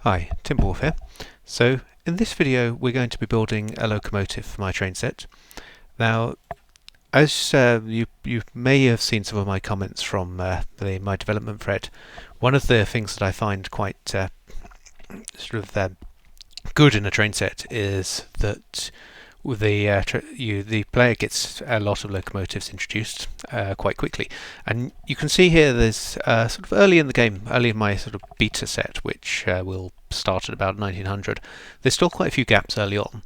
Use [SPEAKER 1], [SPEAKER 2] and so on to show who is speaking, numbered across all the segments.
[SPEAKER 1] Hi, Timberwolf here. So in this video we're going to be building a locomotive for my train set. Now, as you may have seen some of my comments from my development thread, one of the things that I find quite good in a train set is that the player gets a lot of locomotives introduced quite quickly, and you can see here there's sort of early in the game, early in my sort of beta set, which will start at about 1900. There's still quite a few gaps early on,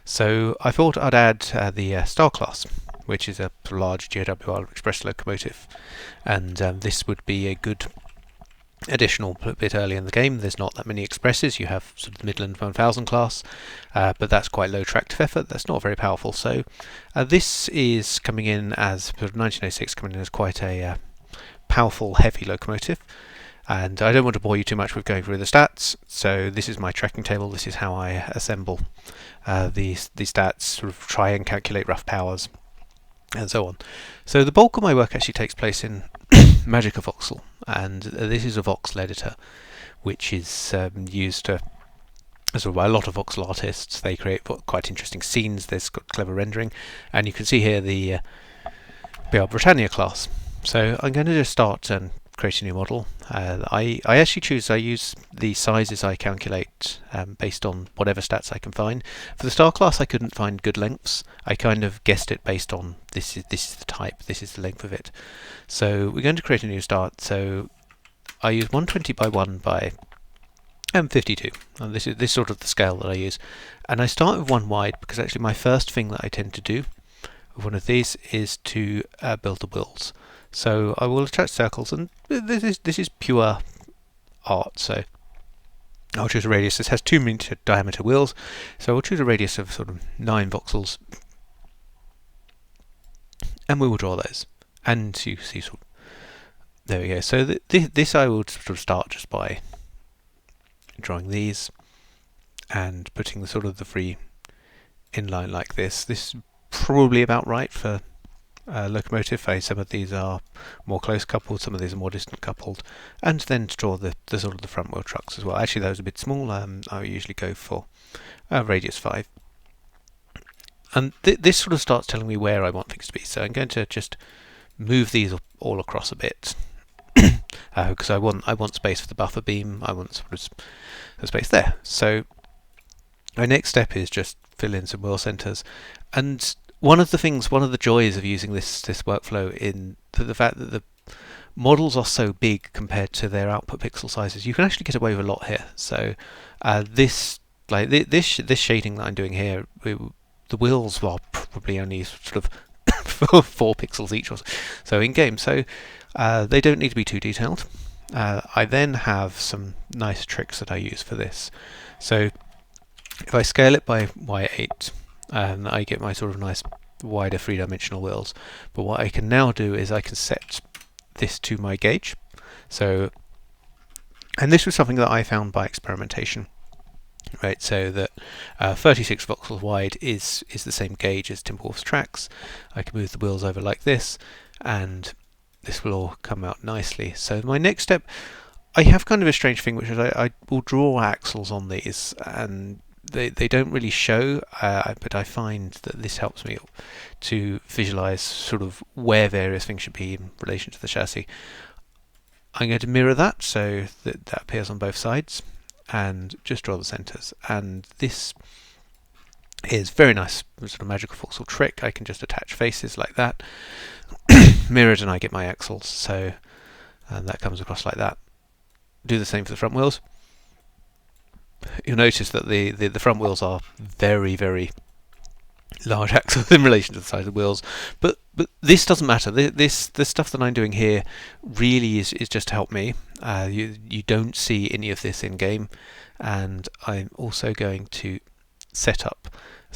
[SPEAKER 1] so I thought I'd add the Star Class, which is a large GWR express locomotive, and this would be a good additional bit early in the game. There's not that many expresses. You have sort of the Midland 1000 class, but that's quite low tractive effort. That's not very powerful. So this is coming in as sort of 1906, coming in as quite a powerful, heavy locomotive. And I don't want to bore you too much with going through the stats. So this is my tracking table. This is how I assemble these stats, sort of try and calculate rough powers, and so on. So the bulk of my work actually takes place in Magic of Voxel, and this is a voxel editor which is used to by a lot of voxel artists. They create quite interesting scenes. There's got clever rendering, and you can see here the BR Britannia class. So I'm going to just start and create a new model. I use the sizes I calculate based on whatever stats I can find. For the Star Class I couldn't find good lengths. I kind of guessed it based on this is the type, this is the length of it. So we're going to create a new start. So I use 120 by 1 by 52, and this is sort of the scale that I use. And I start with one wide because actually my first thing that I tend to do with one of these is to build the wheels. So I will attach circles, and this is pure art. So I'll choose a radius. This has 2 meter diameter wheels, so I'll choose a radius of sort of 9 voxels, and we will draw those. And you see, sort of, there we go. So this I will sort of start just by drawing these and putting the sort of the free inline like this. This is probably about right for locomotive. Some of these are more close coupled, some of these are more distant coupled, and then to draw the sort of the front wheel trucks as well. Actually, those are a bit small. I usually go for radius 5, and this sort of starts telling me where I want things to be. So I'm going to just move these all across a bit because I want space for the buffer beam. I want sort of the space there. So my next step is just fill in some wheel centers. And one of the joys of using this workflow in the fact that the models are so big compared to their output pixel sizes, you can actually get away with a lot here. So this shading that I'm doing here, the wheels are probably only sort of 4 pixels each, or so in game. So they don't need to be too detailed. I then have some nice tricks that I use for this. So if I scale it by y8, I get my sort of nice wider 3-dimensional wheels. But what I can now do is I can set this to my gauge. So, and this was something that I found by experimentation, right? So that 36 voxels wide is the same gauge as Timberwolf's tracks. I can move the wheels over like this, and this will all come out nicely. So my next step, I have kind of a strange thing, which is I will draw axles on these, and they don't really show, but I find that this helps me to visualize sort of where various things should be in relation to the chassis. I'm going to mirror that so that appears on both sides, and just draw the centers. And this is very nice sort of magical voxel trick. I can just attach faces like that, mirrored, and I get my axles. So that comes across like that. Do the same for the front wheels. You'll notice that the front wheels are very, very large axles in relation to the size of the wheels, but this doesn't matter. The stuff that I'm doing here really is just to help me. You don't see any of this in game, and I'm also going to set up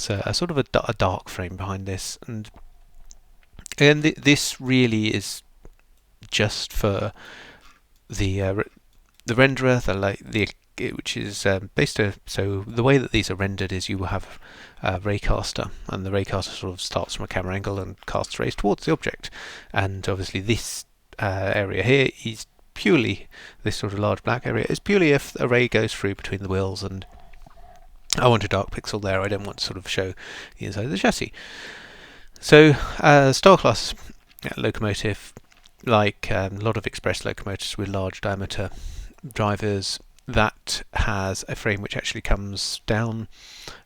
[SPEAKER 1] a sort of a dark frame behind this, and this really is just for the renderer, which is based on, so the way that these are rendered is you will have a raycaster, and the raycaster sort of starts from a camera angle and casts rays towards the object, and obviously this area here is purely, this sort of large black area is purely if a ray goes through between the wheels and I want a dark pixel there. I don't want to sort of show the inside of the chassis. So Star Class locomotive, like a lot of express locomotives with large diameter drivers, that has a frame which actually comes down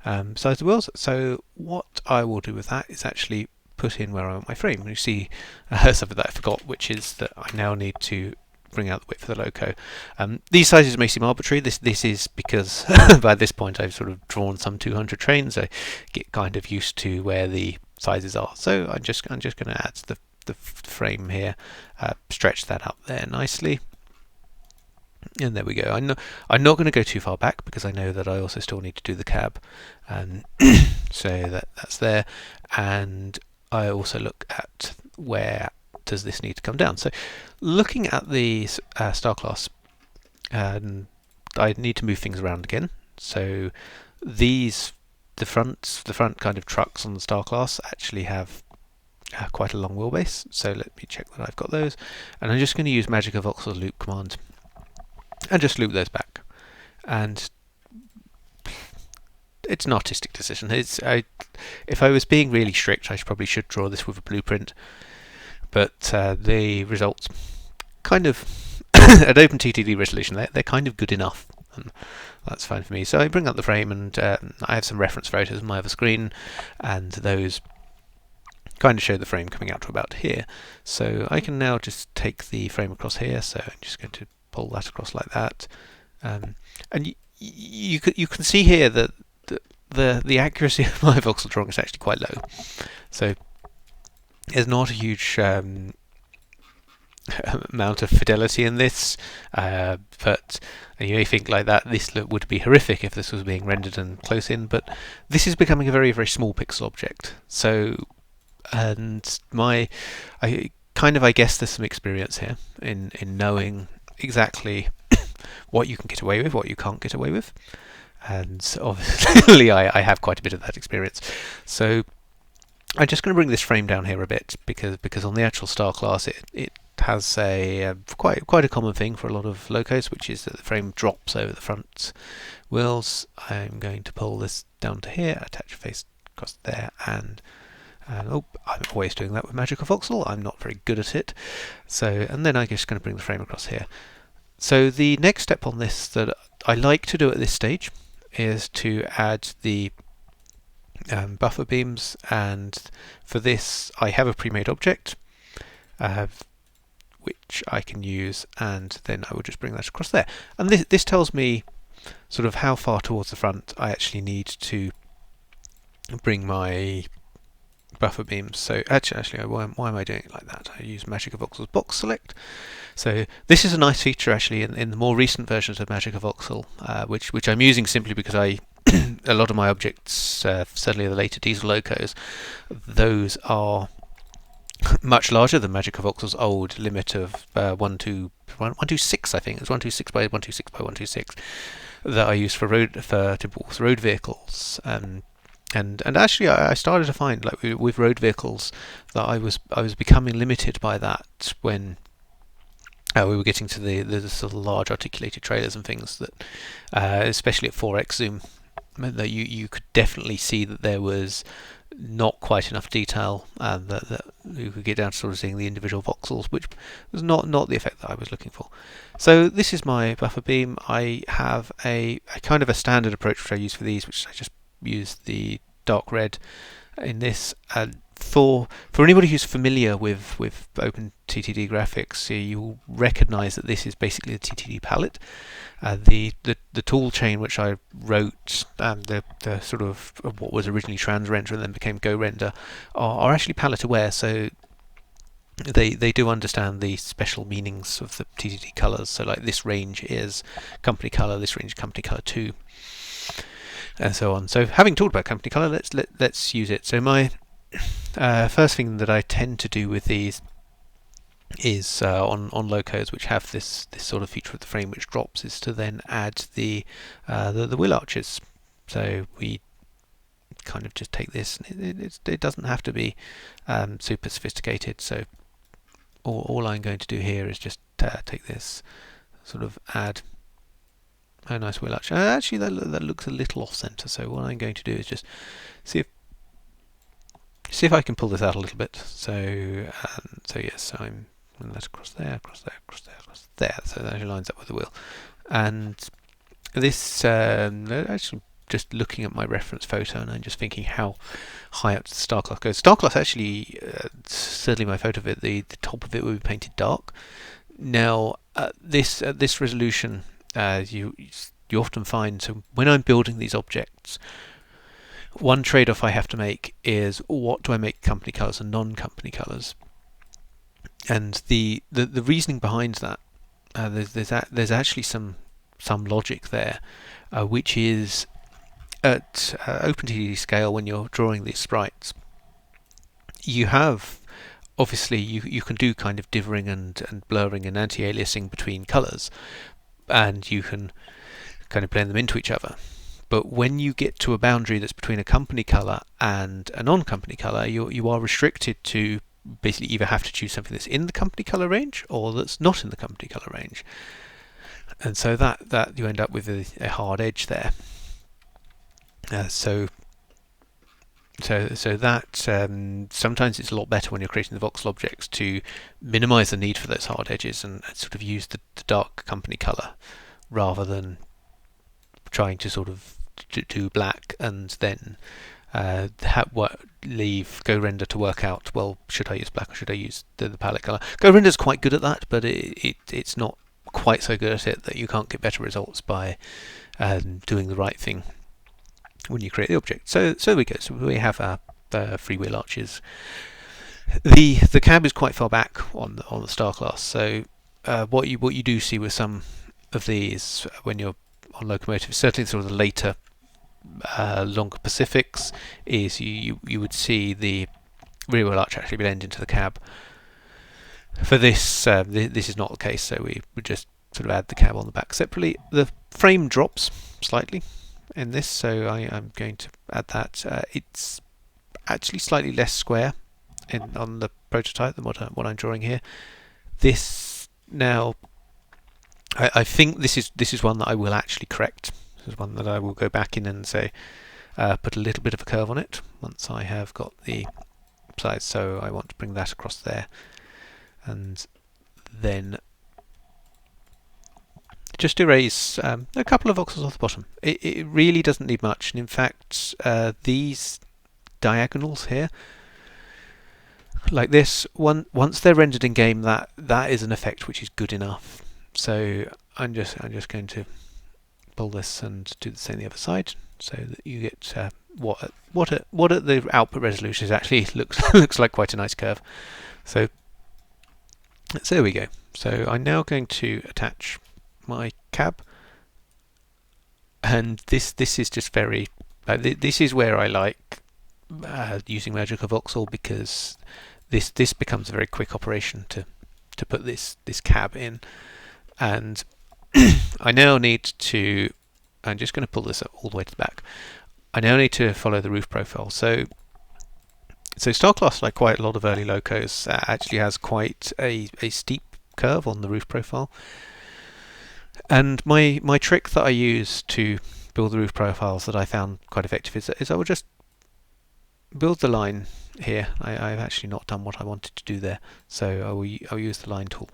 [SPEAKER 1] besides the wheels. So what I will do with that is actually put in where I want my frame. And you see something that I forgot, which is that I now need to bring out the width of the loco. These sizes may seem arbitrary. This is because by this point I've sort of drawn some 200 trains. I get kind of used to where the sizes are. So I'm just going to add the frame here, stretch that up there nicely. And there we go. I'm not going to go too far back because I know that I also still need to do the cab, so that's there. And I also look at where does this need to come down. So looking at the Star Class, I need to move things around again. So the front kind of trucks on the Star Class actually have quite a long wheelbase. So let me check that I've got those, and I'm just going to use magic of voxel loop command and just loop those back. And it's an artistic decision. If I was being really strict, I probably should draw this with a blueprint, but the results kind of at OpenTTD resolution, they're kind of good enough, and that's fine for me. So I bring up the frame, and I have some reference photos on my other screen, and those kind of show the frame coming out to about here. So I can now just take the frame across here. So I'm just going to pull that across like that, and you can see here that the accuracy of my voxel drawing is actually quite low. So there's not a huge amount of fidelity in this, but you may think like that this would be horrific if this was being rendered and close in, but this is becoming a very, very small pixel object. So, and I guess there's some experience here in knowing exactly what you can get away with, what you can't get away with, and obviously I have quite a bit of that experience. So I'm just going to bring this frame down here a bit because on the actual Star Class it has a quite a common thing for a lot of locos, which is that the frame drops over the front wheels. I'm going to pull this down to here, attach a face across there, and I'm always doing that with magic of voxel. I'm not very good at it. So, and then I'm just going to bring the frame across here. So the next step on this that I like to do at this stage is to add the buffer beams, and for this I have a pre-made object which I can use, and then I will just bring that across there. And this tells me sort of how far towards the front I actually need to bring my buffer beams. So actually why am I doing it like that? I use Magic of Voxel's box select. So this is a nice feature actually in the more recent versions of Magic of Voxel, which I'm using simply because a lot of my objects, certainly the later diesel locos, those are much larger than Magic of Voxel's old limit of 126, I think. It was 126 by 126 by 126 that I used for Timberwolf's road vehicles. And actually I started to find, like with road vehicles, that I was becoming limited by that when we were getting to the sort of large articulated trailers and things that, especially at 4x zoom, meant that you could definitely see that there was not quite enough detail, and that you could get down to sort of seeing the individual voxels, which was not the effect that I was looking for. So this is my buffer beam. I have a kind of a standard approach which I use for these, which I just use the dark red in this. For anybody who's familiar with OpenTTD graphics, you'll recognise that this is basically the TTD palette. The tool chain which I wrote, the sort of what was originally transrender and then became GoRender, are actually palette aware. So they do understand the special meanings of the TTD colours. So like this range is company colour, this range is company colour 2, and so on. So having talked about company colour, let's use it. So my first thing that I tend to do with these is on locos which have this sort of feature of the frame which drops, is to then add the wheel arches. So we kind of just take this, it doesn't have to be super sophisticated. So all I'm going to do here is just take this, sort of add a nice wheel arch. Actually, that looks a little off center. So what I'm going to do is just see if I can pull this out a little bit. So yes, I'm that across there, across there, across there, across there. So that actually lines up with the wheel. And this actually, just looking at my reference photo, and I'm just thinking how high up the Star Class goes. Star Class actually, certainly my photo of it, the top of it will be painted dark. Now this resolution, you often find, so when I'm building these objects, one trade-off I have to make is what do I make company colors and non-company colors, and the reasoning behind that, there's actually some logic there, which is at OpenTTD scale, when you're drawing these sprites, you have, obviously you can do kind of dithering and blurring and anti-aliasing between colors, and you can kind of blend them into each other. But when you get to a boundary that's between a company color and a non-company color, you are restricted to basically either have to choose something that's in the company color range or that's not in the company color range. And so that you end up with a hard edge there. So that sometimes it's a lot better when you're creating the voxel objects to minimize the need for those hard edges and sort of use the dark company color rather than trying to sort of do black and then go render to work out, well, should I use black or should I use the palette color? Go render is quite good at that, but it's not quite so good at it that you can't get better results by doing the right thing when you create the object. So there we go. So we have our free wheel arches. The cab is quite far back on the Star Class. So what you do see with some of these when you're on locomotives, certainly sort of the later longer Pacifics, is you would see the rear wheel arch actually blend into the cab. For this, this is not the case. So we would just sort of add the cab on the back separately. The frame drops slightly in this, so I'm going to add that. It's actually slightly less square on the prototype than what I'm drawing here. This now, I think this is one that I will actually correct. This is one that I will go back in and say put a little bit of a curve on it once I have got the size. So I want to bring that across there, and then just erase a couple of voxels off the bottom. It really doesn't need much, and in fact these diagonals here, like this one, once they're rendered in game, that is an effect which is good enough. So I'm just going to pull this and do the same the other side, so that you get what at the output resolution is actually looks like quite a nice curve. So there we go. So I'm now going to attach my cab, and this is just very this is where I like using Magical Voxel, because this becomes a very quick operation to put this cab in. And I now need to, I'm just going to pull this up all the way to the back. I now need to follow the roof profile. So Star Class, like quite a lot of early locos, actually has quite a steep curve on the roof profile. And my trick that I use to build the roof profiles that I found quite effective is I will just build the line here. I've actually not done what I wanted to do there, so I'll use the line tool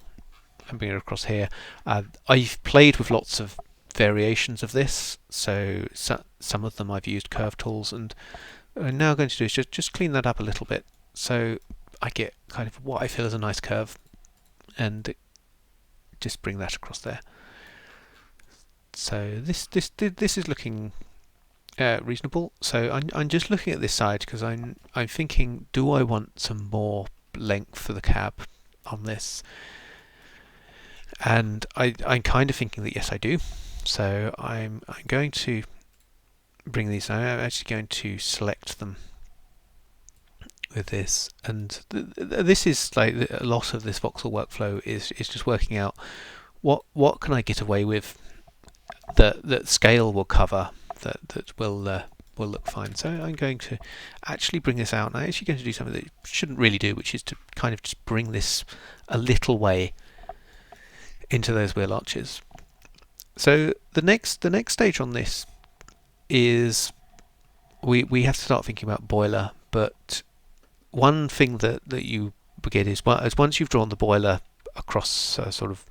[SPEAKER 1] and bring it across here. I've played with lots of variations of this, so some of them I've used curve tools, and what I'm now going to do is just clean that up a little bit, so I get kind of what I feel is a nice curve, and just bring that across there. So this is looking reasonable. So I'm just looking at this side because I'm thinking, do I want some more length for the cab on this? And I'm kind of thinking that yes, I do. So I'm going to bring these. I'm actually going to select them with this, and this is like a lot of this voxel workflow is just working out what can I get away with that scale will cover, that will look fine. So I'm going to actually bring this out, and I'm actually going to do something that you shouldn't really do, which is to kind of just bring this a little way into those wheel arches. So the next stage on this is we have to start thinking about boiler. But one thing that you get is once you've drawn the boiler across sort of,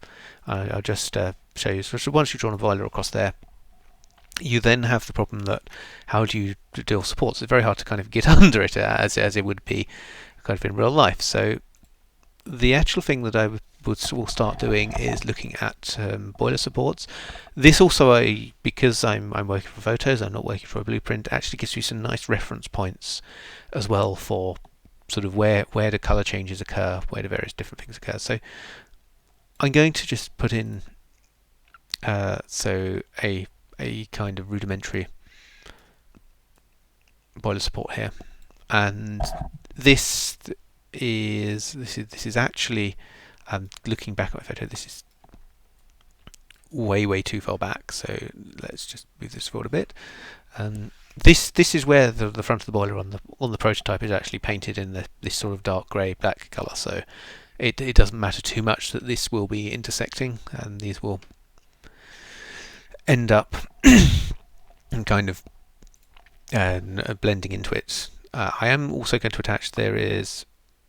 [SPEAKER 1] I'll just show you. So once you've drawn a boiler across there, you then have the problem that how do you deal with supports? It's very hard to kind of get under it as it would be kind of in real life. So the actual thing that I will start doing is looking at boiler supports. This also, because I'm working for photos, I'm not working for a blueprint, actually gives you some nice reference points as well for sort of where the color changes occur, where the various different things occur. So I'm going to just put in so a kind of rudimentary boiler support here, and this is actually, looking back at my photo, this is way too far back, so let's just move this forward a bit. This is where the front of the boiler on the prototype is actually painted in this sort of dark grey black colour, so it doesn't matter too much that this will be intersecting, and these will end up and kind of blending into it. I am also going to attach, there is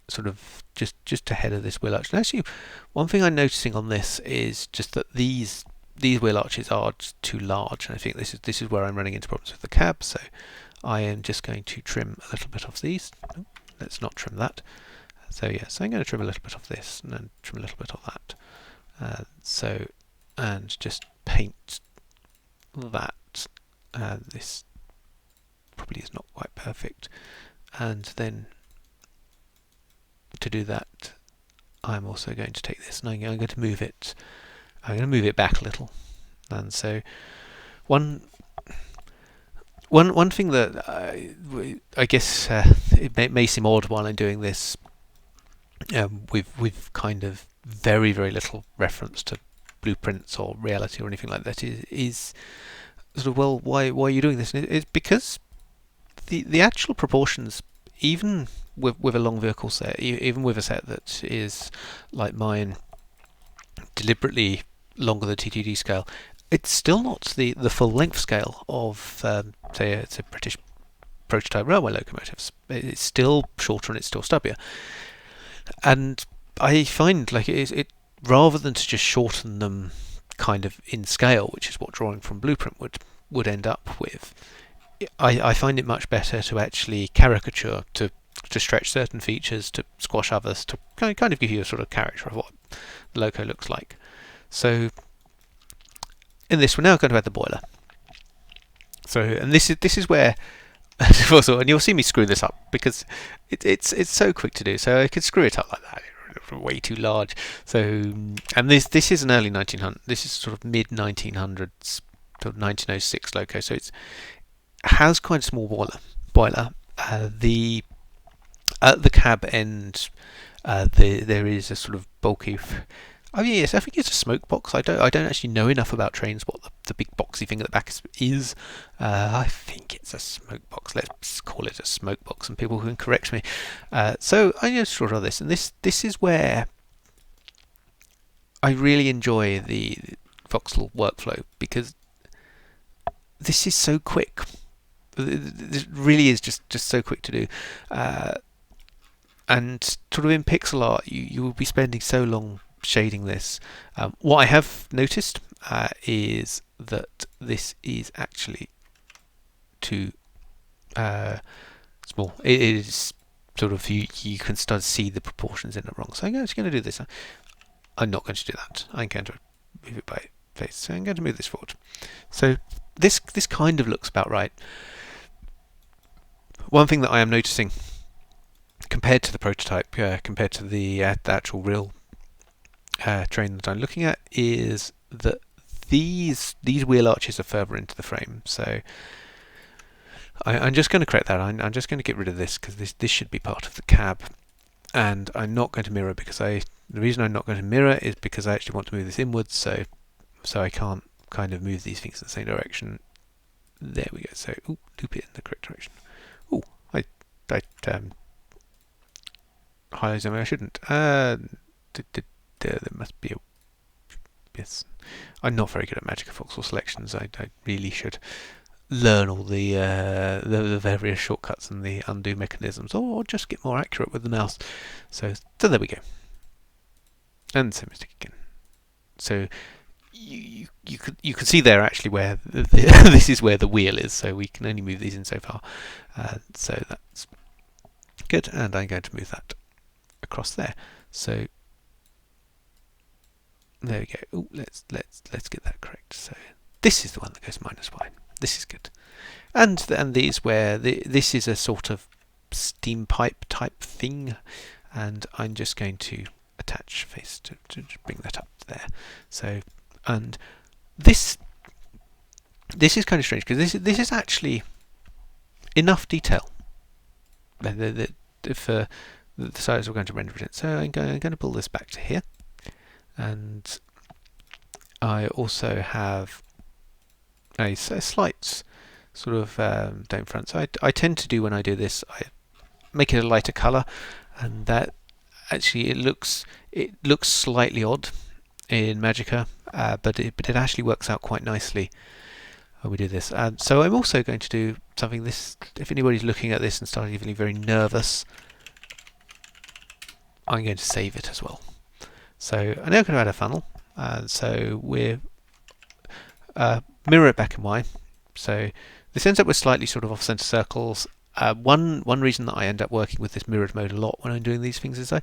[SPEAKER 1] sort of just ahead of this wheel arch. And actually, one thing I'm noticing on this is just that these wheel arches are just too large, and I think this is where I'm running into problems with the cab. So I am just going to trim a little bit off these. Oh, let's not trim that. So yes, I'm going to trim a little bit off this, and then trim a little bit off that. And just paint that. This probably is not quite perfect, and then to do that, I'm also going to take this and I'm going to move it. I'm going to move it back a little, and so one thing that I guess it may seem odd while I'm doing this, with kind of very little reference to blueprints or reality or anything like that, is sort of, well, why are you doing this? And it's because the actual proportions, even with a long vehicle set, even with a set that is like mine, deliberately longer than TTD scale, it's still not the full length scale of say it's a British prototype railway locomotives. It's still shorter and it's still stubbier, and I find like it rather than to just shorten them kind of in scale, which is what drawing from blueprint would end up with, I find it much better to actually caricature, to stretch certain features, to squash others, to kind of give you a sort of character of what the loco looks like. So in this, we're now going to add the boiler. So, and this is where also, and you'll see me screw this up because it's so quick to do. So I could screw it up like that. Way too large. So, and this is an early 1900. This is sort of mid 1900s, sort of 1906 loco. So it has quite a small boiler. At the cab end, there is a sort of bulky. Oh yes, I think it's a smoke box. I don't actually know enough about trains what the big boxy thing at the back is. I think it's a smoke box. Let's call it a smoke box, and people can correct me. So I'm going to draw this, and this is where I really enjoy the voxel workflow, because this is so quick. This really is just so quick to do. And sort of in pixel art, you will be spending so long shading this. What I have noticed is that this is actually too small. It is sort of, you can start to see the proportions in it wrong. So I'm just going to do this. I'm not going to do that. I'm going to move it by face. So I'm going to move this forward. So this kind of looks about right. One thing that I am noticing, compared to the prototype, compared to the actual real train that I'm looking at, is that these wheel arches are further into the frame. So I'm just going to correct that. I'm just going to get rid of this, because this should be part of the cab, and I'm not going to mirror, because the reason I'm not going to mirror is because I actually want to move this inwards, so I can't kind of move these things in the same direction. There we go. So loop it in the correct direction. I highlighted something I shouldn't. There must be Yes, I'm not very good at Magic voxel selections. I really should learn all the various shortcuts and the undo mechanisms, or just get more accurate with the mouse. So there we go. And same mistake again. So you can see there actually where this is where the wheel is. So we can only move these in so far. So that's good, and I'm going to move that across there. So there we go. Ooh, let's get that correct. So this is the one that goes -y. This is good. And these where this is a sort of steam pipe type thing, and I'm just going to attach face to bring that up there. So, and this is kind of strange because this is actually enough detail for the size we're going to render it in. So I'm going to pull this back to here, and I also have a slight sort of dome front. So I tend to do, when I do this, I make it a lighter color, and that actually it looks slightly odd in Magica, but it actually works out quite nicely when we do this. So I'm also going to do something. This, if anybody's looking at this and starting to feel very nervous, I'm going to save it as well. So I'm now going to add a funnel. So we're mirror it back in Y. So this ends up with slightly sort of off-center circles. One reason that I end up working with this mirrored mode a lot when I'm doing these things is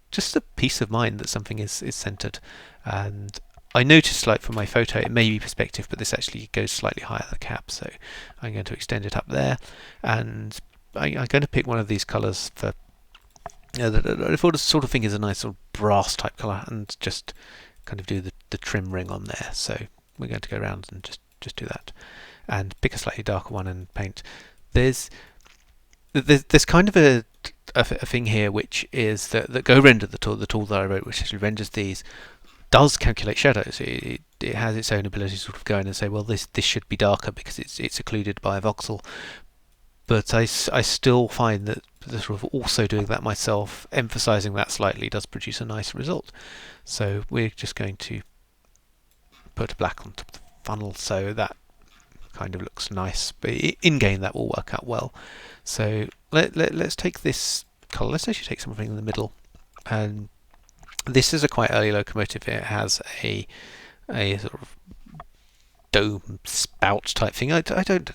[SPEAKER 1] just a peace of mind that something is centered. And I noticed, like for my photo, it may be perspective, but this actually goes slightly higher than the cap. So I'm going to extend it up there, and I'm going to pick one of these colors for. I thought the sort of thing is a nice sort of brass type color, and just kind of do the trim ring on there. So we're going to go around and just do that, and pick a slightly darker one and paint. There's kind of a thing here, which is that GoRender, the tool that I wrote, which actually renders these, does calculate shadows. It has its own ability to sort of go in and say, well, this should be darker because it's occluded by a voxel. But I still find that the sort of also doing that myself, emphasizing that slightly, does produce a nice result. So we're just going to put a black on top of the funnel, so that kind of looks nice. But in game, that will work out well. So let's take this color. Let's actually take something in the middle. And this is a quite early locomotive. It has a sort of dome spout type thing. I don't.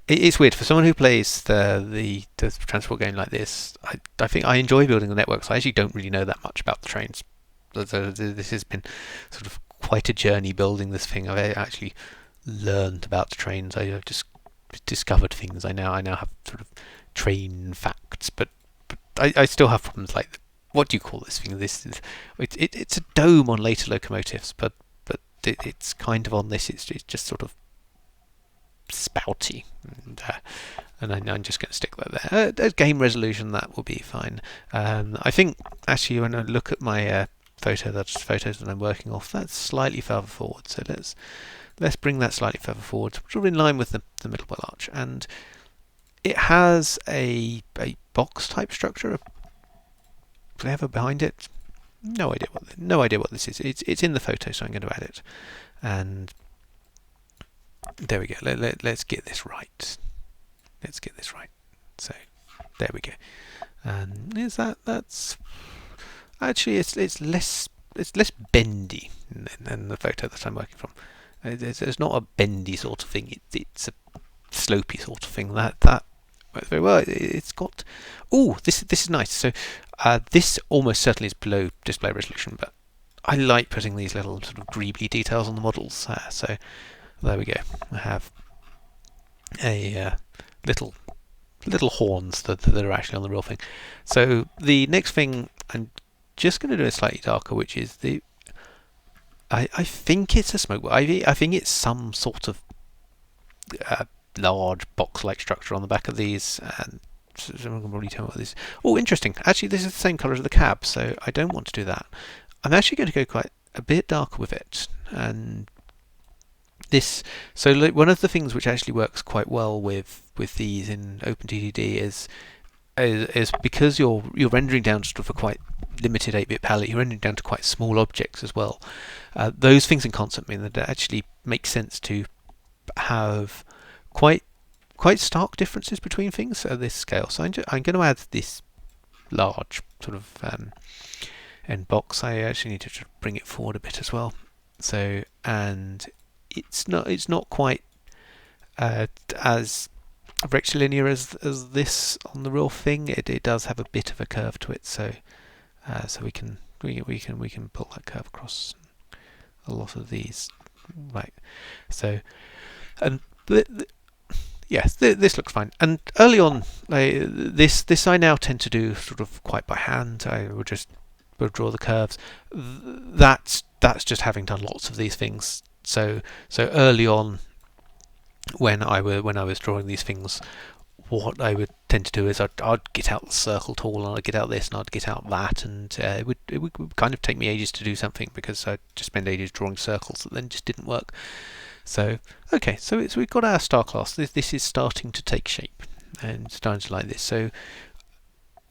[SPEAKER 1] It's weird for someone who plays the transport game like this. I think I enjoy building the networks. I actually don't really know that much about the trains. This has been sort of quite a journey building this thing. I've actually learned about the trains. I've just discovered things. I now have sort of train facts, but I still have problems like, what do you call this thing? It's a dome on later locomotives, but it's kind of on this. It's just sort of spouty, and I'm just going to stick that there. At game resolution, that will be fine. I think actually when I look at my photos that I'm working off, that's slightly further forward. So let's bring that slightly further forward, sort of in line with the middle wheel arch, and it has a box type structure. Clever behind it. No idea what this is. It's in the photo, so I'm going to add it, and there we go. Let's get this right. Let's get this right. So there we go. And that's actually it's less bendy than the photo that I'm working from. It's not a bendy sort of thing. It's a slopey sort of thing. That works very well. It's got. Oh, this is nice. So this almost certainly is below display resolution, but I like putting these little sort of greebly details on the models. So there we go. I have a little horns that are actually on the real thing. So the next thing I'm just going to do is slightly darker, which is I think it's a smoke. I think it's some sort of large box-like structure on the back of these. And someone can probably tell me what this is. Oh, interesting. Actually, this is the same colour as the cab, so I don't want to do that. I'm actually going to go quite a bit darker with it. And this, so one of the things which actually works quite well with these in OpenTTD is because you're rendering down sort of a quite limited 8-bit palette, you're rendering down to quite small objects as well. Those things in concert mean that it actually makes sense to have quite stark differences between things at this scale. So I'm going to add this large sort of end box. I actually need to bring it forward a bit as well. So, and it's not quite as rectilinear as this on the real thing. It does have a bit of a curve to it. So we can pull that curve across a lot of these. Right. So, and yes, this looks fine. And early on, this I now tend to do sort of quite by hand. I will just draw the curves. That's just having done lots of these things. So early on, when I was drawing these things, what I would tend to do is I'd get out the circle tool, and I'd get out this, and I'd get out that, and it would kind of take me ages to do something because I'd just spend ages drawing circles that then just didn't work. So okay, so we've got our star class. This is starting to take shape and starting to like this. So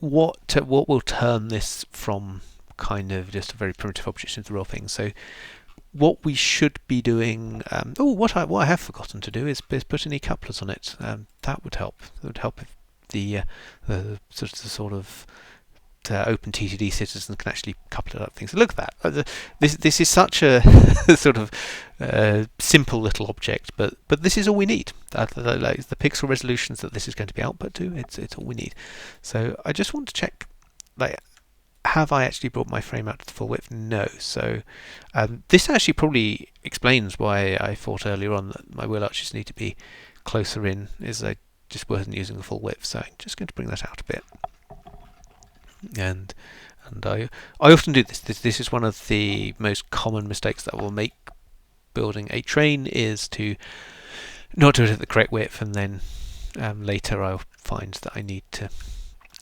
[SPEAKER 1] what will turn this from kind of just a very primitive object into the real thing? So what we should be doing. What I have forgotten to do is put any couplers on it. That would help. That would help if the sort of OpenTTD citizens can actually couple it up things. So look at that. This is such a sort of simple little object, but this is all we need. Like the pixel resolutions that this is going to be output to, it's all we need. So I just want to check, like, have I actually brought my frame out to the full width? No. So this actually probably explains why I thought earlier on that my wheel arches need to be closer in, is I just wasn't using the full width. So I'm just going to bring that out a bit. And I often do this. This is one of the most common mistakes that I will make building a train, is to not do it at the correct width, and then later I'll find that I need to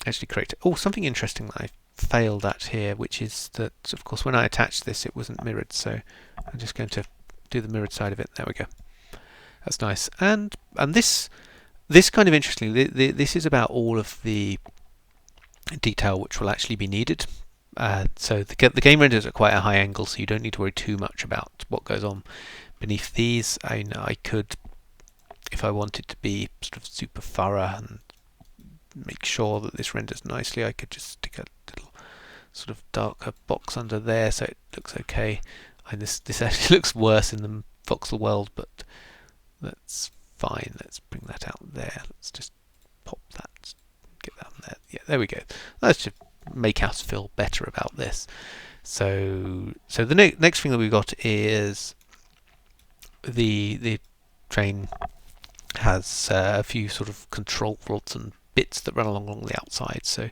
[SPEAKER 1] actually create it. Oh, something interesting that I failed at here, which is that, of course, when I attached this, it wasn't mirrored. So I'm just going to do the mirrored side of it. There we go. That's nice. And this kind of interesting. This is about all of the detail which will actually be needed. So the game renders at quite a high angle, so you don't need to worry too much about what goes on beneath these. I could, if I wanted to be sort of super thorough and make sure that this renders nicely, I could just stick a little sort of darker box under there so it looks okay. And this actually looks worse in the voxel world, but that's fine. Let's bring that out there. Let's just pop that, get that on there. Yeah, there we go. That should make us feel better about this. So the next thing that we've got is the train has a few sort of control rods and bits that run along the outside. So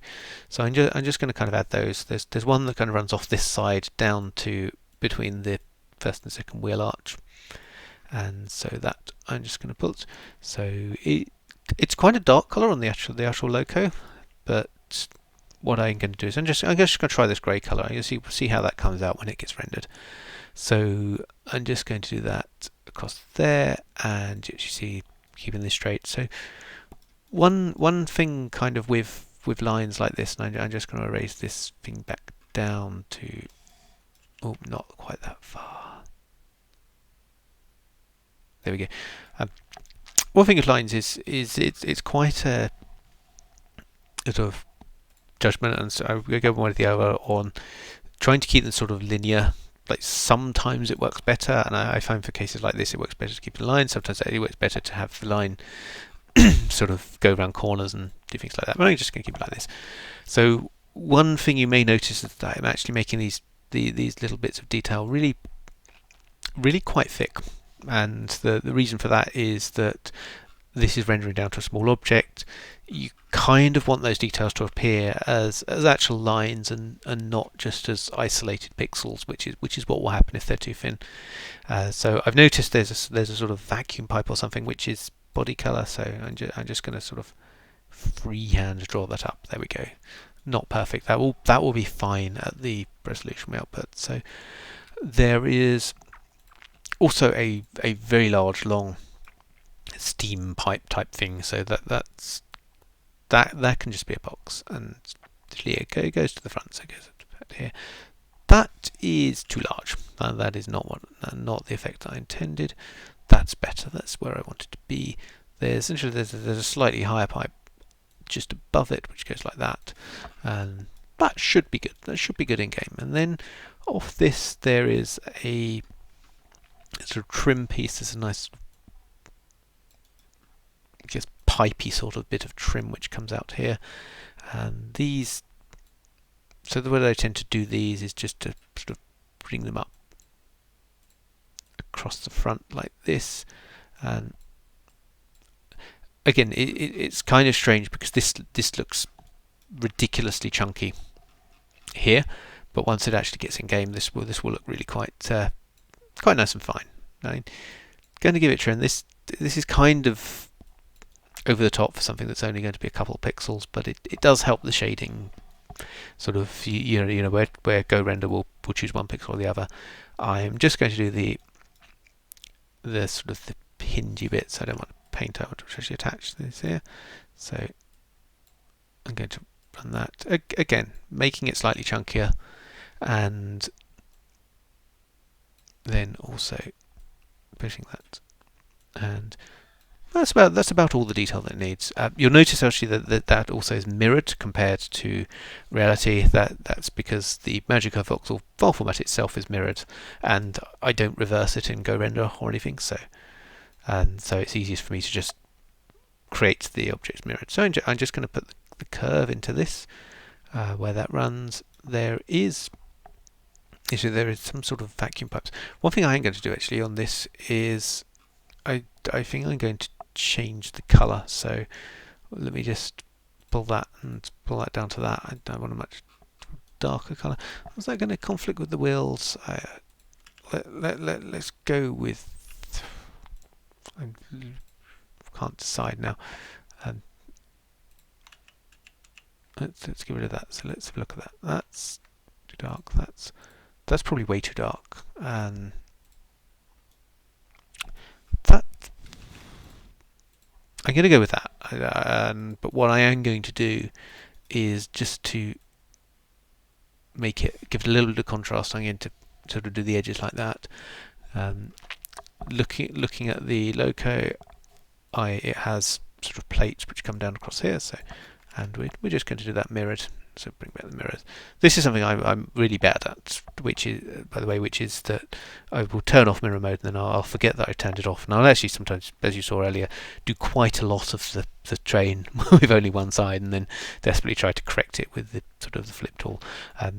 [SPEAKER 1] I'm just going to kind of add those. There's one that kind of runs off this side down to between the first and second wheel arch, and so that I'm just going to put. So it's quite a dark color on the actual loco, but what I'm going to do is I'm just going to try this grey color. You'll see how that comes out when it gets rendered. So I'm just going to do that across there, and you see, keeping this straight. So one thing kind of with lines like this, and I'm just going to erase this thing back down to, oh, not quite that far. There we go. One thing with lines is it's quite a sort of judgment, and so I'm going to go one or the other on trying to keep them sort of linear. Like sometimes it works better, and I find for cases like this it works better to keep the line. Sometimes it works better to have the line sort of go around corners and do things like that. But I'm just going to keep it like this. So one thing you may notice is that I'm actually making these little bits of detail really quite thick, and the reason for that is that this is rendering down to a small object. You kind of want those details to appear as actual lines and not just as isolated pixels, which is what will happen if they're too thin. So I've noticed there's a sort of vacuum pipe or something which is body color. So I'm just going to sort of freehand draw that up. There we go. Not perfect. That will be fine at the resolution we output. So there is also a very large long steam pipe type thing, so that can just be a box, and it goes to the front, so it goes effect here. That is too large. That is not not the effect I intended. That's better. That's where I want it to be. There's a slightly higher pipe just above it, which goes like that, and that should be good. That should be good in game. And then off this there is a sort of trim piece. There's a nice, I guess, pipey sort of bit of trim which comes out here, and these. So the way I tend to do these is just to sort of bring them up across the front like this, and again it's kind of strange because this looks ridiculously chunky here, but once it actually gets in game, this will look really quite nice and fine. I'm going to give it a trim. This is kind of over the top for something that's only going to be a couple of pixels, but it does help the shading. Sort of, you know where GoRender will choose one pixel or the other. I'm just going to do the sort of the hingy bits. I don't want to paint out, which actually attach this here. So I'm going to run that again, making it slightly chunkier, and then also pushing that, and that's about all the detail that it needs. You'll notice actually that also is mirrored compared to reality. That's because the Magica voxel file format itself is mirrored, and I don't reverse it in GoRender or anything. So it's easiest for me to just create the objects mirrored. So I'm just going to put the curve into this where that runs. There is some sort of vacuum pipes. One thing I am going to do actually on this is I think I'm going to change the color. So let me just pull that down to that. I want a much darker color. Was that going to conflict with the wheels? Let's go with. I can't decide now. Let's get rid of that. So let's have a look at that. That's too dark. That's probably way too dark. That I'm going to go with that. But what I am going to do is just to give it a little bit of contrast. I'm going to sort of do the edges like that. Looking at the loco, it has sort of plates which come down across here. So, and we're just going to do that mirrored. So bring back the mirrors. This is something I'm really bad at, which is, by the way, that I will turn off mirror mode and then I'll forget that I turned it off, and I'll actually sometimes, as you saw earlier, do quite a lot of the train with only one side, and then desperately try to correct it with the sort of the flip tool.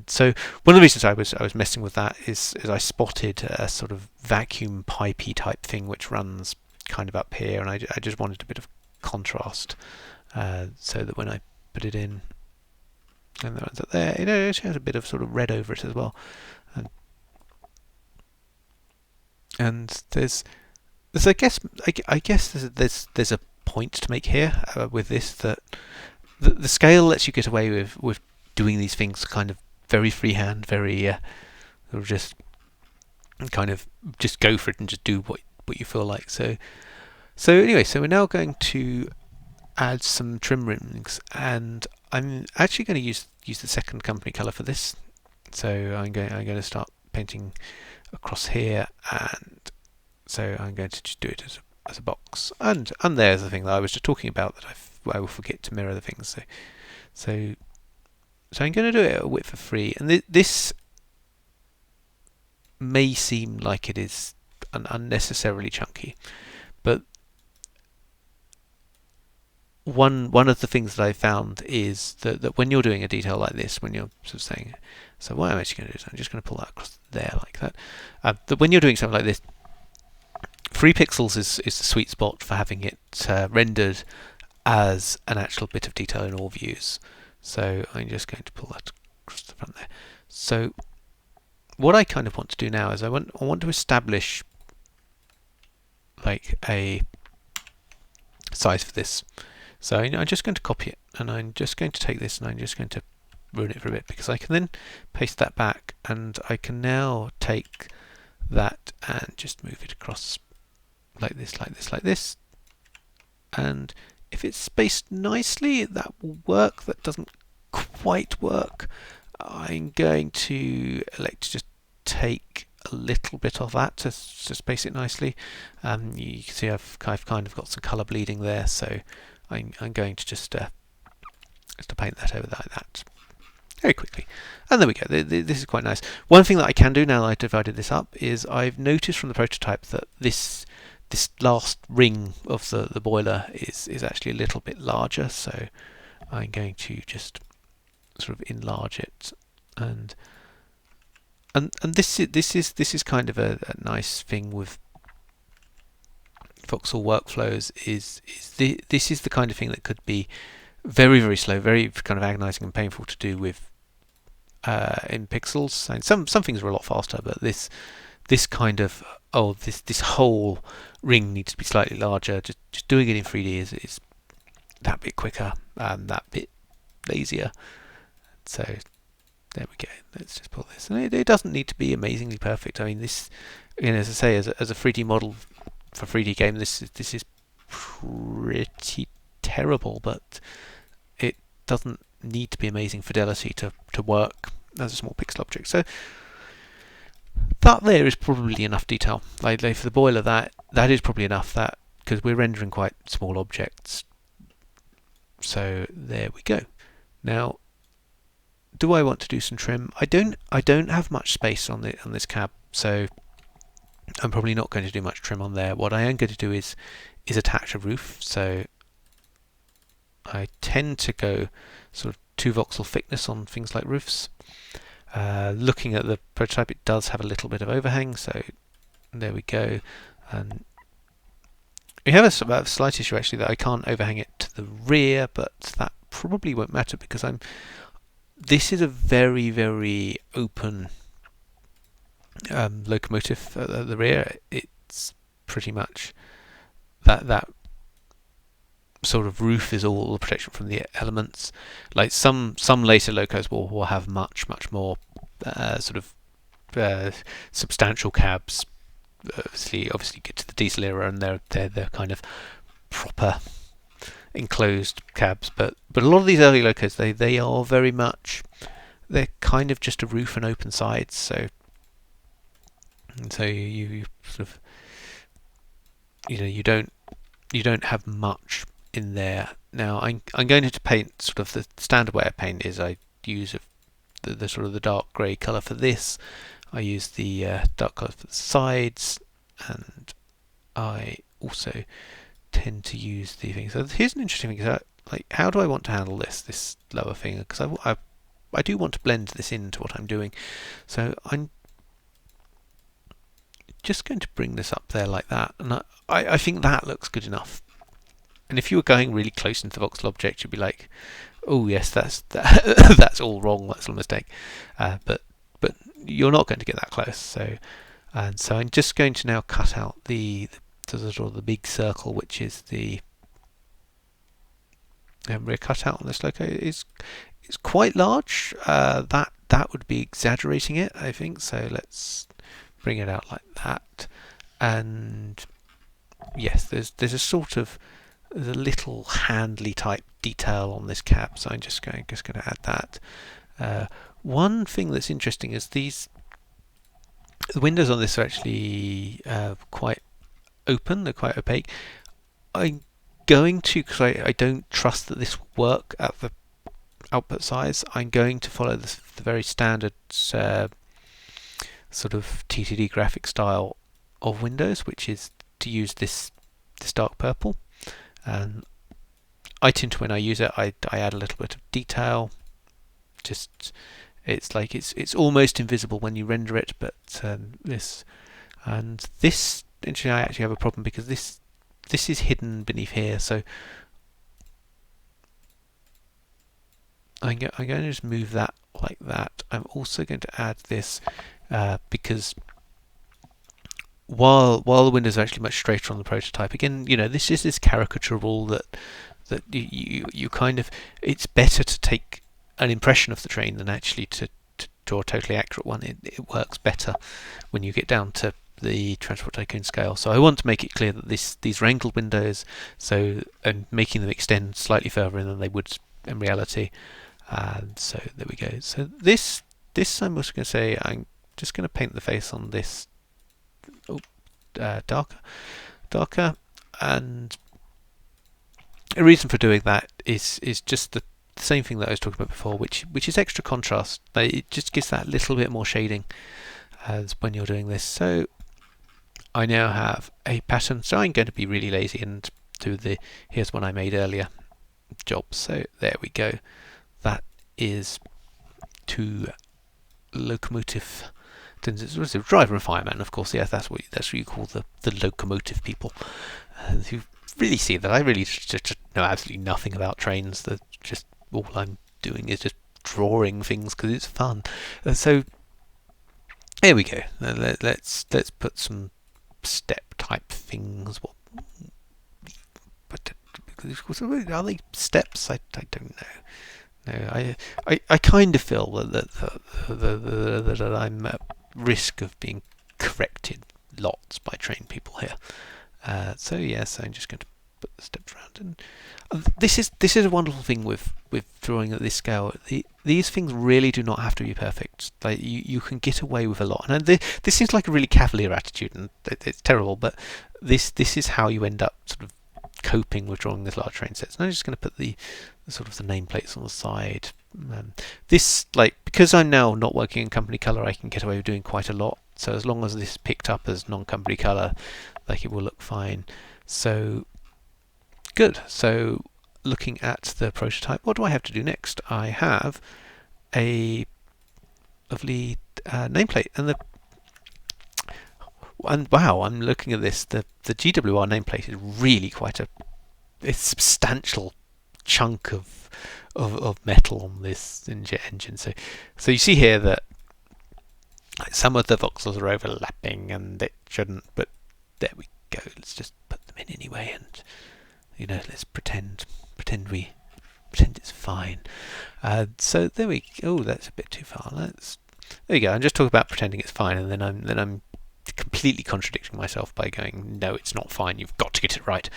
[SPEAKER 1] So one of the reasons I was messing with that is I spotted a sort of vacuum pipey type thing which runs kind of up here, and I just wanted a bit of contrast, so that when I put it in. And the ones up there, it actually has a bit of sort of red over it as well. And there's I guess there's a point to make here with this, that the scale lets you get away with doing these things kind of very freehand, very sort of just kind of just go for it and just do what you feel like. So anyway, so we're now going to add some trim rings, and I'm actually going to use the second company color for this. So I'm going to start painting across here, and so I'm going to just do it as a box. And there's the thing that I was just talking about, that I will forget to mirror the things. So I'm going to do it at a width of 3, and this may seem like it is unnecessarily chunky, but one of the things that I found is that when you're doing a detail like this, when you're sort of saying, so what I'm actually going to do is I'm just going to pull that across there like that. That when you're doing something like this, 3 pixels is the sweet spot for having it rendered as an actual bit of detail in all views. So I'm just going to pull that across the front there. So what I kind of want to do now is I want to establish like a size for this. So I'm just going to copy it, and I'm just going to take this and I'm just going to ruin it for a bit, because I can then paste that back, and I can now take that and just move it across like this, like this, like this. And if it's spaced nicely, that will work. That doesn't quite work. I'm going to elect to just take a little bit of that to space it nicely. You can see I've kind of got some colour bleeding there, so I'm going to just to paint that over like that very quickly. And there we go. This is quite nice. One thing that I can do now that I've divided this up is I've noticed from the prototype that this last ring of the boiler is actually a little bit larger, so I'm going to just sort of enlarge it, and this is kind of a nice thing with voxel workflows. This is the kind of thing that could be very, very slow, very kind of agonizing and painful to do with in pixels. And some things are a lot faster, but this kind of this whole ring needs to be slightly larger. Just doing it in 3D is that bit quicker, that bit lazier. So there we go. Let's just pull this. And it doesn't need to be amazingly perfect. I mean, this, again, as I say, as a 3D model for 3D game, this is pretty terrible, but it doesn't need to be amazing fidelity to work as a small pixel object. So that there is probably enough detail. Like for the boiler, that is probably enough. That because we're rendering quite small objects. So there we go. Now, do I want to do some trim? I don't have much space on this cab, so I'm probably not going to do much trim on there. What I am going to do is attach a roof. So I tend to go sort of 2 voxel thickness on things like roofs. Looking at the prototype, it does have a little bit of overhang, so there we go. And we have a slight issue actually that I can't overhang it to the rear, but that probably won't matter because this is a very, very open locomotive at the rear. It's pretty much that sort of roof is all the protection from the elements. Like some later locos will have much more sort of substantial cabs. Obviously get to the diesel era and they're kind of proper enclosed cabs, but a lot of these early locos they are very much, they're kind of just a roof and open sides. So you sort of, you don't have much in there. Now I'm going to paint sort of the standard way I paint is I use the sort of the dark grey colour for this. I use the dark colour for the sides, and I also tend to use the thing. So here's an interesting thing. Like, how do I want to handle this lower thing? Because I do want to blend this into what I'm doing. So I'm just going to bring this up there like that, and I think that looks good enough. And if you were going really close into the voxel object, you'd be like, oh yes, that's all wrong, that's all a mistake. But you're not going to get that close. So I'm just going to now cut out the sort of the big circle, which is the rear cutout on this loco. It's quite large. That would be exaggerating it, I think. So let's bring it out like that. And yes, there's a sort of a little handly type detail on this cab. So I'm just going to add that. One thing that's interesting is the windows on this are actually quite open, they're quite opaque. I'm going to, because I don't trust that this will work at the output size, I'm going to follow the very standard sort of TTD graphic style of Windows, which is to use this dark purple. And I tend to, when I use it, I add a little bit of detail. Just it's like it's almost invisible when you render it, but this actually I actually have a problem because this is hidden beneath here. So I'm going to just move that like that. I'm also going to add this because while the windows are actually much straighter on the prototype, again, this is this caricature rule that you kind of, it's better to take an impression of the train than actually to draw a totally accurate one. It works better when you get down to the Transport Tycoon scale. So I want to make it clear that these are angled windows, and making them extend slightly further in than they would in reality. And so there we go. So this I'm also going to say I'm just going to paint the face on this darker, and a reason for doing that is just the same thing that I was talking about before, which is extra contrast. It just gives that little bit more shading as when you're doing this. So I now have a pattern, so I'm going to be really lazy and do the here's one I made earlier job. So there we go. That is two locomotive. It's a driver and fireman, of course. Yeah, that's what you call the locomotive people. You really see that I really just know absolutely nothing about trains. That just all I'm doing is just drawing things because it's fun. So here we go. Let's put some step type things. Are they steps? I don't know. No, I kind of feel that I'm at risk of being corrected lots by trained people here. So yes, I'm just going to put the steps around. And this is a wonderful thing with drawing at this scale. These things really do not have to be perfect. Like you can get away with a lot. And this seems like a really cavalier attitude, and it's terrible. But this is how you end up sort of coping with drawing these large train sets. And I'm just going to put the sort of the nameplates on the side. This, like, because I'm now not working in company color, I can get away with doing quite a lot. So as long as this is picked up as non-company color, like, it will look fine. So good. So looking at the prototype, what do I have to do next? I have a lovely nameplate, and wow, I'm looking at this. The GWR nameplate is really quite a substantial chunk of metal on this engine. So you see here that some of the voxels are overlapping, and it shouldn't. But there we go. Let's just put them in anyway, and let's pretend it's fine. So there we go. Oh, that's a bit too far. There you go. I'm just talking about pretending it's fine, and then I'm completely contradicting myself by going, no, it's not fine. You've got to get it right.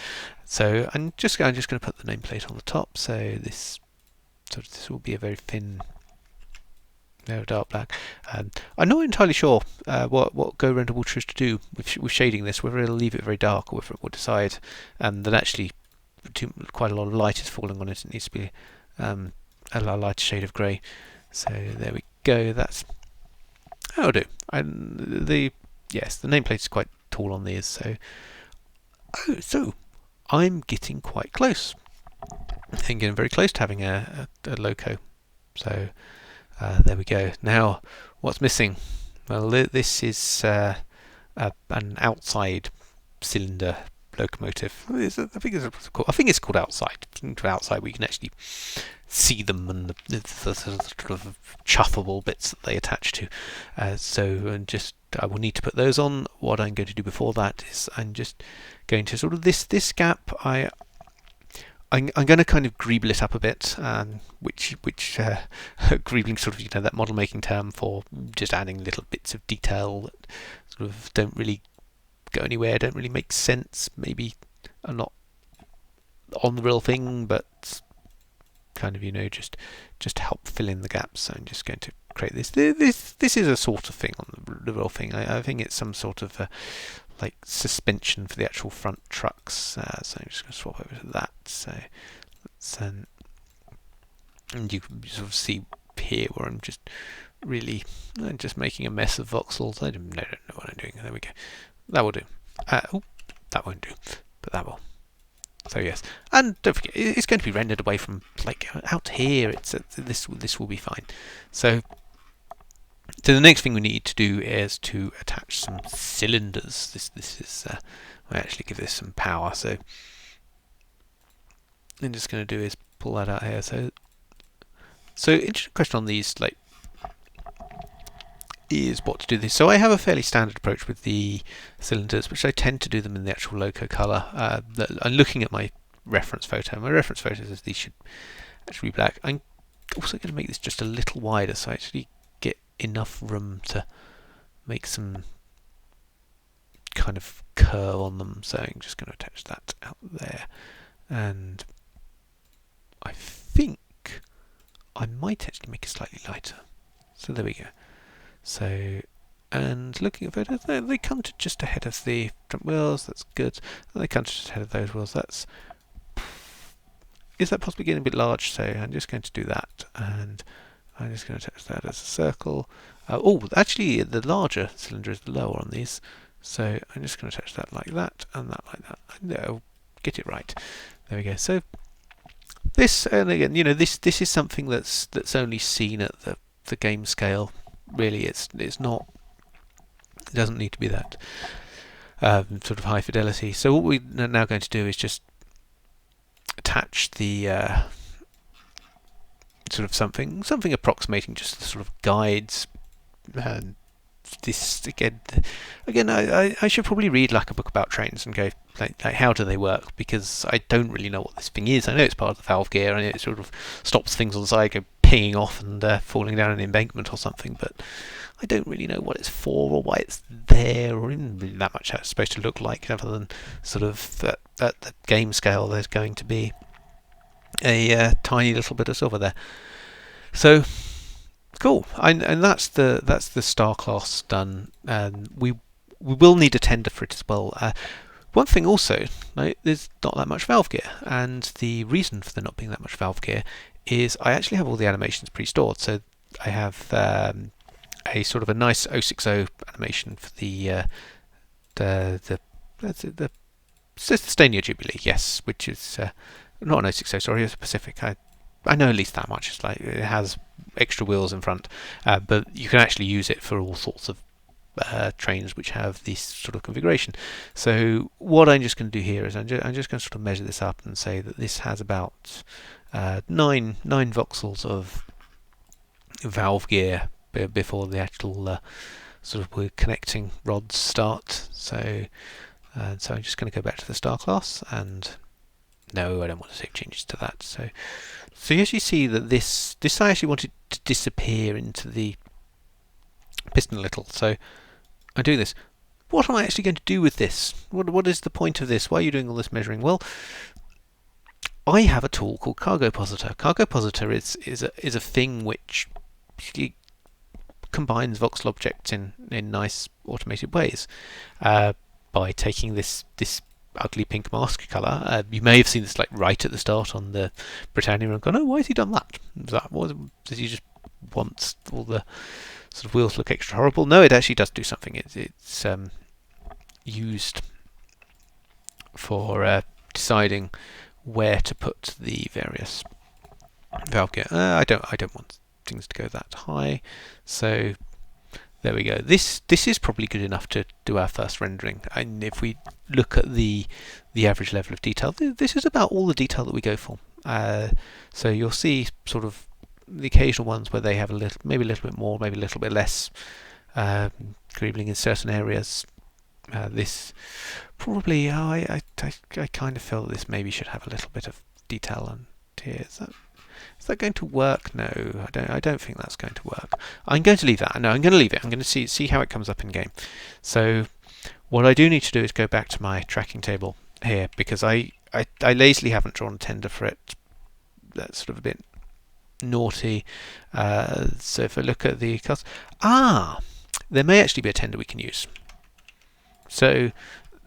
[SPEAKER 1] So I'm just going to put the nameplate on the top. So this will be a very thin, dark black. I'm not entirely sure what Go Render will choose to do with shading this, whether it'll leave it very dark or whether it will decide that actually quite a lot of light is falling on it. It needs to be a lighter shade of grey. So there we go. That'll do. Yes, the nameplate is quite tall on these. So I'm getting quite close. I'm getting very close to having a loco. So there we go. Now, what's missing? Well, this is an outside cylinder locomotive. I think it's called outside. Outside, we can actually see them and the sort of chuffable bits that they attach to. I will need to put those on. What I'm going to do before that is I'm just going to sort of this gap. I'm going to kind of greeble it up a bit, which greebling sort of that model making term for just adding little bits of detail that sort of don't really go anywhere, don't really make sense, maybe are not on the real thing, but kind of just help fill in the gaps. So I'm just going to create this. This is a sort of thing on the real thing. I think it's some sort of like suspension for the actual front trucks. So I'm just going to swap over to that. So let's and you can sort of see here where I'm just really just making a mess of voxels. I don't know what I'm doing. There we go. That will do. That won't do, but that will. So yes, and don't forget, it's going to be rendered away from like out here. This will be fine. So the next thing we need to do is to attach some cylinders. This is I actually give this some power. So I'm just going to do is pull that out here. So interesting question on these is what to do this. So I have a fairly standard approach with the cylinders, which I tend to do them in the actual loco color. I'm looking at my reference photo. My reference photo says these should actually be black. I'm also going to make this just a little wider, so I actually get enough room to make some kind of curve on them. So I'm just going to attach that out there, and I think I might actually make it slightly lighter. So there we go. So, and looking at photos, they come to just ahead of the front wheels. That's good. And they come to just ahead of those wheels. Is that possibly getting a bit large? So I'm just going to do that, and I'm just going to attach that as a circle. Actually, the larger cylinder is the lower on these. So I'm just going to attach that like that, and that like that. No, get it right. There we go. So this, and again, this is something that's only seen at the game scale. Really, it's not. It doesn't need to be that sort of high fidelity. So what we're now going to do is just attach the sort of something approximating just the sort of guides. This again, I should probably read like a book about trains and go like how do they work, because I don't really know what this thing is. I know it's part of the valve gear and it sort of stops things on the side go pinging off and falling down an embankment or something, but I don't really know what it's for or why it's there or even that much how it's supposed to look like, other than sort of at the game scale there's going to be a tiny little bit of silver there. So cool, and that's the Star Class done. We will need a tender for it as well. One thing also, there's not that much valve gear, and the reason for there not being that much valve gear is I actually have all the animations pre-stored. So I have a sort of a nice 060 animation for the Sustainio Jubilee, yes, which is not an 060, sorry, it's a Pacific. I know at least that much. It's like it has extra wheels in front, but you can actually use it for all sorts of trains which have this sort of configuration. So what I'm just going to do here is I'm just going to sort of measure this up and say that this has about 9 voxels of valve gear before the actual sort of connecting rods start. So I'm just going to go back to the Star Class, and no, I don't want to save changes to that. So as you see that this I actually wanted to disappear into the piston a little. So I do this. What am I actually going to do with this? What is the point of this? Why are you doing all this measuring? Well, I have a tool called Cargopositor. Cargopositor is a thing which combines voxel objects in nice automated ways by taking this ugly pink mask colour. You may have seen this like right at the start on the Britannia and gone, oh, why has he done that? Does he just want all the sort of wheels look extra horrible? No, it actually does do something. It's used for deciding where to put the various valve gear. I don't want things to go that high, so there we go. This is probably good enough to do our first rendering, and if we look at the average level of detail, this is about all the detail that we go for. So you'll see sort of the occasional ones where they have maybe a little bit more, maybe a little bit less greebling in certain areas. This probably, I kind of feel that this maybe should have a little bit of detail on here. Is that going to work? No, I don't think that's going to work. I'm going to leave that. No, I'm going to leave it. I'm going to see how it comes up in game. So what I do need to do is go back to my tracking table here, because I lazily haven't drawn a tender for it. That's sort of a bit naughty. So if I look at the cost, there may actually be a tender we can use. So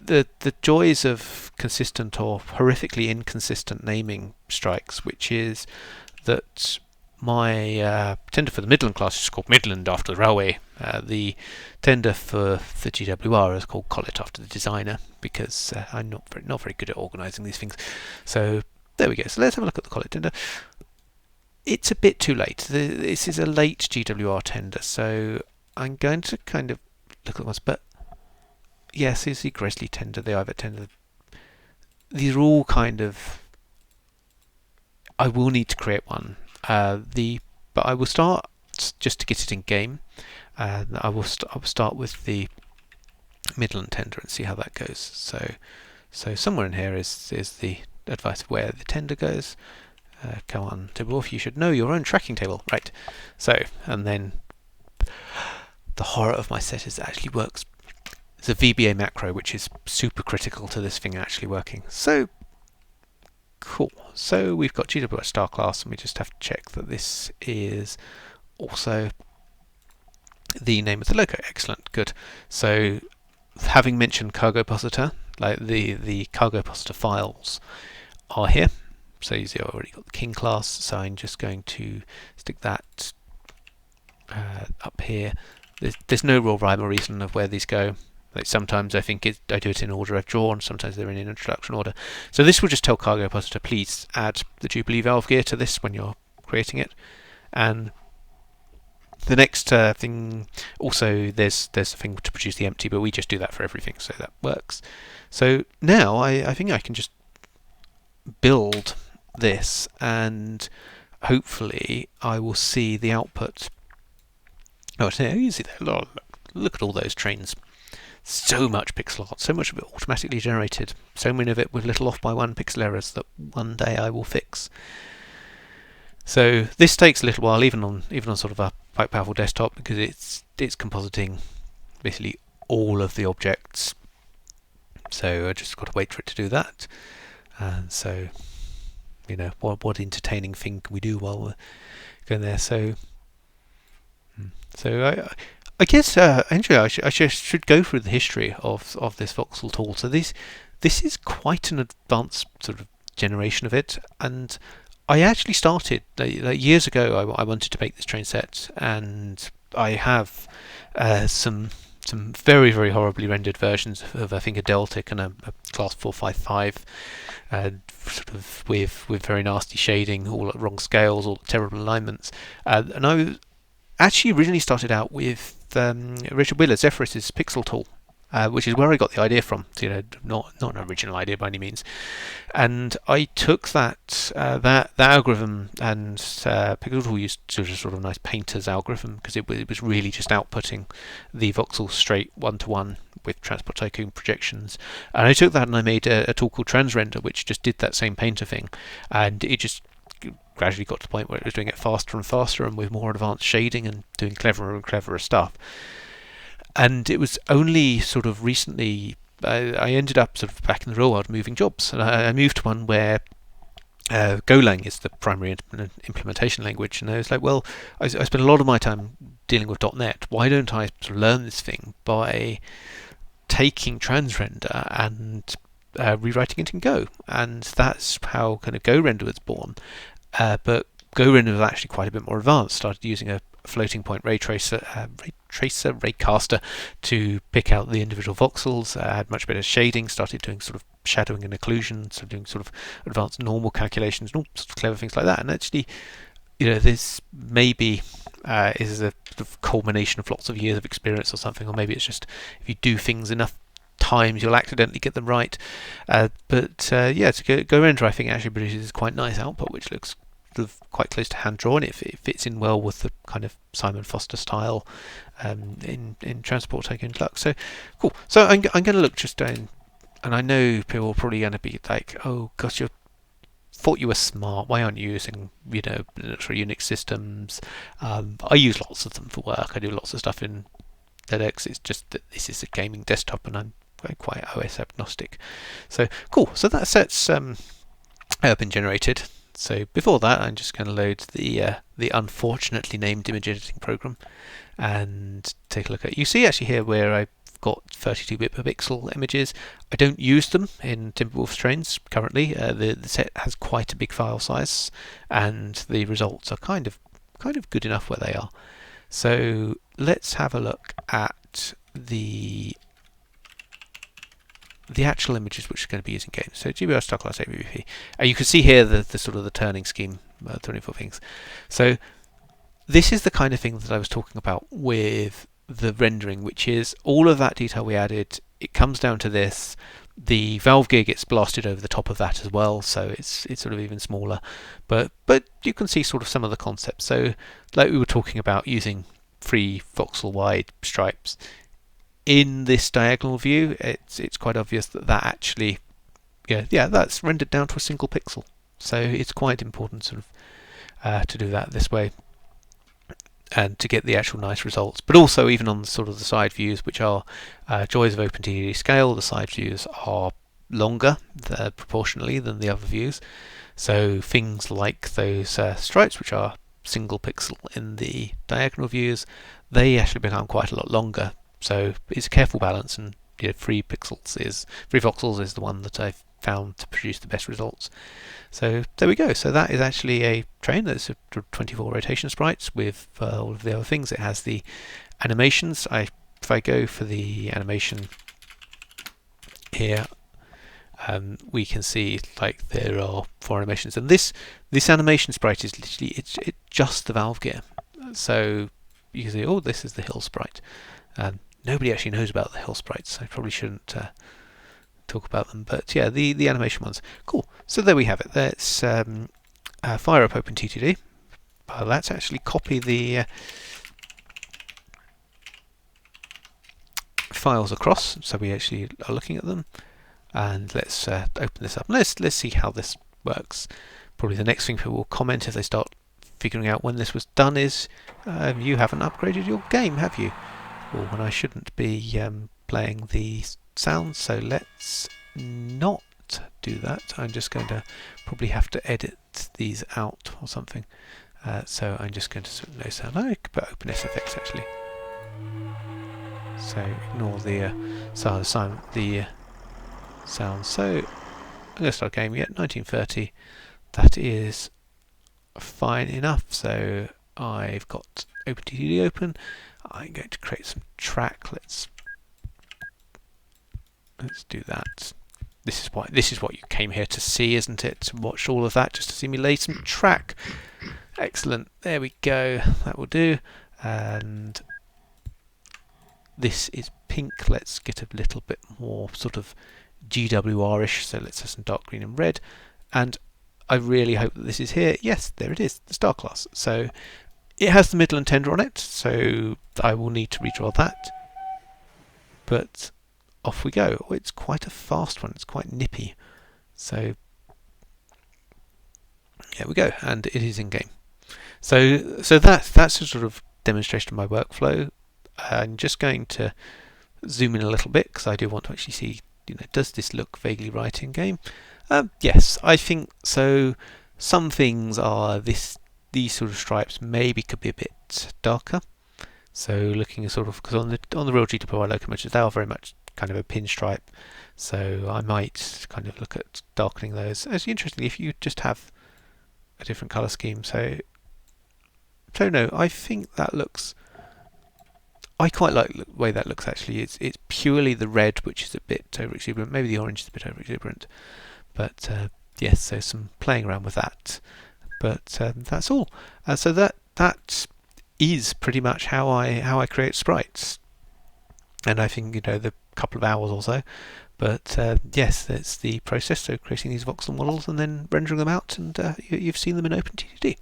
[SPEAKER 1] the joys of consistent or horrifically inconsistent naming strikes, which is that my tender for the Midland class is called Midland after the railway. The tender for the GWR is called Collet after the designer, because I'm not very good at organising these things. So there we go. So let's have a look at the Collet tender. It's a bit too late. This is a late GWR tender, so I'm going to kind of look at the ones. But yes, here's the Gresley tender, the Ivet tender. These are all kind of. I will need to create one. But I will start just to get it in game. I will start with the Midland tender and see how that goes. So somewhere in here is the advice of where the tender goes. Come on, Timberwolf, you should know your own tracking table, right? So, and then the horror of my set is it actually works. It's a VBA macro, which is super critical to this thing actually working. So cool. So we've got GWR Star Class, and we just have to check that this is also the name of the logo. Excellent, good. So having mentioned cargo-positor, like the cargo-positor files are here. So you see I've already got the King class, so I'm just going to stick that up here. There's no real rhyme or reason of where these go. Like sometimes I think I do it in order I've drawn, sometimes they're in an introduction order. So this will just tell cargo-positor, please add the Jubilee valve gear to this when you're creating it. And the next thing, also there's a thing to produce the empty, but we just do that for everything, so that works. So now I think I can just build this, and hopefully I will see the output. Oh, so you see there, look at all those trains. So much pixel art, so much of it automatically generated, so many of it with little off by one pixel errors that one day I will fix. So this takes a little while, even on sort of a quite powerful desktop, because it's compositing basically all of the objects. So I just got to wait for it to do that. And so, you know, what entertaining thing can we do while we're going there? So I guess Andrew, I should go through the history of this voxel tool. So this is quite an advanced sort of generation of it, and I actually started years ago. I wanted to make this train set, and I have some very, very horribly rendered versions of I think a Deltic and a class 455, sort of with very nasty shading, all at wrong scales, all terrible alignments. And I actually originally started out with Richard Wheeler Zephyrus's Pixel tool, which is where I got the idea from. So, you know, not an original idea by any means. And I took that algorithm, and Pixel tool used sort of nice painter's algorithm, because it was really just outputting the voxels straight one-to-one with Transport Tycoon projections. And I took that and I made a tool called Transrender, which just did that same painter thing, and it just gradually got to the point where it was doing it faster and faster and with more advanced shading and doing cleverer and cleverer stuff. And it was only sort of recently I ended up sort of back in the real world moving jobs, and I moved to one where Golang is the primary implementation language, and I was like, well, I spent a lot of my time dealing with .NET. Why don't I sort of learn this thing by taking Transrender and rewriting it in Go? And that's how kind of GoRender was born. But GoRender was actually quite a bit more advanced. Started using a floating point ray caster to pick out the individual voxels. Had much better shading. Started doing sort of shadowing and occlusion. So doing sort of advanced normal calculations and all sorts of clever things like that. And actually, you know, this maybe is a sort of culmination of lots of years of experience or something, or maybe it's just if you do things enough times you'll accidentally get them right. But yeah, to GoRender I think actually produces quite nice output, which looks sort of quite close to hand drawn. It fits in well with the kind of Simon Foster style in Transport Tycoon Deluxe. So cool. So I'm going to look just down, and I know people are probably going to be like, oh gosh, thought you were smart. Why aren't you using, you know, Unix systems? I use lots of them for work. I do lots of stuff in Linux. It's just that this is a gaming desktop, and I'm quite OS agnostic. So cool. So that set's been generated. So before that, I'm just going to load the unfortunately named image editing program and take a look at it. You see actually here where I've got 32-bit per pixel images. I don't use them in Timberwolf trains currently. The set has quite a big file size, and the results are kind of good enough where they are. So let's have a look at the actual images which are going to be used in games. So GWR Star Class AVP. You can see here the sort of the turning scheme, 24 things. So this is the kind of thing that I was talking about with the rendering, which is all of that detail we added. It comes down to this. The valve gear gets blasted over the top of that as well, so it's sort of even smaller. But you can see sort of some of the concepts. So like we were talking about using 3 voxel wide stripes. In this diagonal view, it's quite obvious that actually, yeah, that's rendered down to a single pixel. So it's quite important sort of to do that this way, and to get the actual nice results. But also even on sort of the side views, which are joys of OpenTTD scale, the side views are longer proportionally than the other views. So things like those stripes, which are single pixel in the diagonal views, they actually become quite a lot longer. So it's a careful balance, and 3 voxels is the one that I've found to produce the best results. So there we go. So that is actually a train that's 24 rotation sprites with all of the other things. It has the animations. If I go for the animation here, we can see like there are 4 animations, and this animation sprite is literally it's just the valve gear. So you can see, oh, this is the hill sprite. Nobody actually knows about the hill sprites, so I probably shouldn't talk about them. But yeah, the animation ones, cool. So there we have it. Let's fire up OpenTTD. Let's actually copy the files across, so we actually are looking at them. And let's open this up. Let's see how this works. Probably the next thing people will comment if they start figuring out when this was done is you haven't upgraded your game, have you? Or when I shouldn't be playing the sounds. So let's not do that. I'm just going to probably have to edit these out or something. So I'm just going to no sound. I could put OpenSFX actually. So ignore the sound. So I'm going to start game. Yeah, 1930. That is fine enough. So I've got OpenTTD open. I'm going to create some track. Let's do that. This is what you came here to see, isn't it? To watch all of that, just to see me lay some track. Excellent. There we go. That will do. And this is pink. Let's get a little bit more sort of GWR-ish. So let's have some dark green and red. And I really hope that this is here. Yes, there it is. The Star Class. So it has the middle and tender on it. So I will need to redraw that. But off we go. Oh, it's quite a fast one. It's quite nippy. So there we go. And it is in game. So that's a sort of demonstration of my workflow. I'm just going to zoom in a little bit because I do want to actually see, does this look vaguely right in game? Yes, I think so. Some things are these sort of stripes maybe could be a bit darker. So looking at sort of, because on the real GWR locomotives they are very much kind of a pinstripe. So I might kind of look at darkening those. Actually, interestingly, if you just have a different color scheme, so no, I think that looks. I quite like the way that looks actually. It's purely the red which is a bit over exuberant. Maybe the orange is a bit over exuberant. But yes, so some playing around with that. But that's all. So that is pretty much how I create sprites. And I think the couple of hours or so. But yes, that's the process. So creating these voxel models and then rendering them out, and you've seen them in OpenTTD.